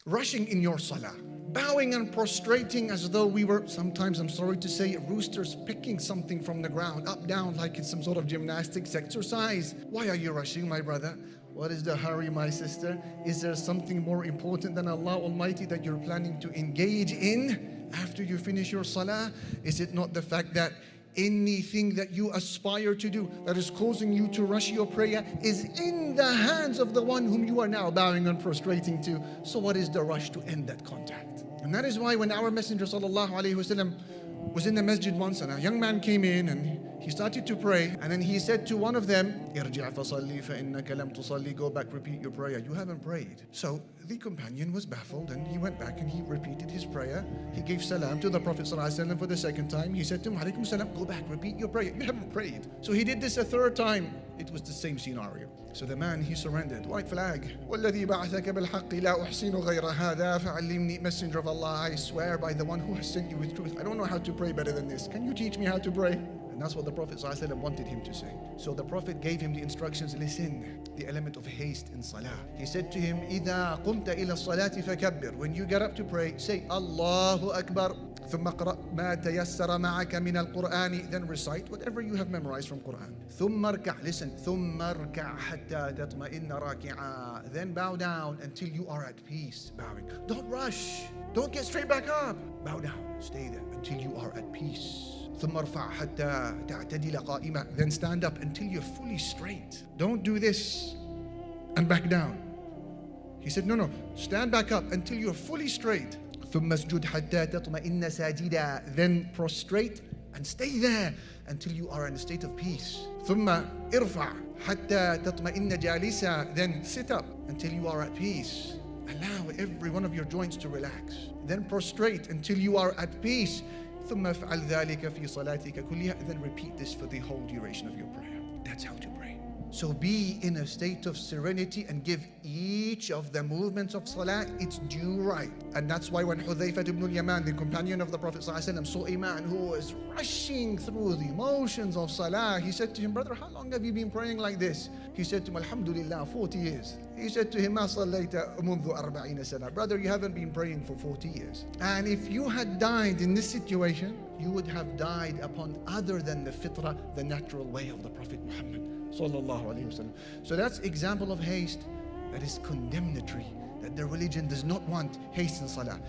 rushing in your salah, bowing and prostrating as though we were, sometimes I'm sorry to say, roosters picking something from the ground, up, down, like it's some sort of gymnastics exercise. Why are you rushing, my brother? What is the hurry, my sister? Is there something more important than Allah Almighty that you're planning to engage in after you finish your salah? Is it not the fact that anything that you aspire to do that is causing you to rush your prayer is in the hands of the one whom you are now bowing and prostrating to? So what is the rush to end that contact? And that is why when our Messenger sallallahu alaihi wasallam was in the masjid once, and a young man came in and he started to pray, and then he said to one of them, "Irji' fasalli fa innaka lam tusalli." Go back, repeat your prayer. You haven't prayed. So the companion was baffled, and he went back and he repeated his prayer. He gave salam to the Prophet ﷺ for the second time. He said to him, "Alaikum salam." Go back, repeat your prayer. You haven't prayed. So he did this a third time. It was the same scenario. So the man, he surrendered. White flag. وَالَّذِي بَعَثَكَ بِالْحَقِّ لَا أُحْسِنُ غَيْرَ هَذَا فَعَلِّمْنِي. Messenger of Allah, I swear by the one who has sent you with truth, I don't know how to pray better than this. Can you teach me how to pray? And that's what the Prophet ﷺ wanted him to say. So the Prophet gave him the instructions. Listen, the element of haste in salah. He said to him, إِذَا قُمْتَ إِلَى الصَّلَاةِ فَكَبِّرْ. When you get up to pray, say Allahu Akbar. ثم اقرأ ما تيسر معك من القرآن. Then recite whatever you have memorized from Quran. ثم اركع. Listen. ثم اركع حتى تطمئن راكعا. Then bow down until you are at peace. Bowing. Don't rush. Don't get straight back up. Bow down. Stay there until you are at peace. ثم ارفع حتى تعتدل قائمة. Then stand up until you're fully straight. Don't do this and back down. He said, no, stand back up until you're fully straight. ثم اسجد حتى تطمئن ساجدا. Then prostrate and stay there until you are in a state of peace. ثم ارفع حتى تطمئن جالسا. Then sit up until you are at peace. Allow every one of your joints to relax. Then prostrate until you are at peace. ثم افعل ذلك في صلاتك كلها. Then repeat this for the whole duration of your prayer. That's how to pray. So be in a state of serenity and give each of the movements of salah its due right. And that's why when Hudhayfah ibn al-Yaman, the companion of the Prophet ﷺ, saw a man who was rushing through the motions of salah, he said to him, "Brother, how long have you been praying like this?" He said to him, "Alhamdulillah, 40 years. He said to him, "Ma sallayta mundu 40 sana." Brother, you haven't been praying for 40 years. And if you had died in this situation, you would have died upon other than the fitrah, the natural way of the Prophet Muhammad sallallahu alaihi wasallam. So that's example of haste that is condemnatory, that the religion does not want haste in salah.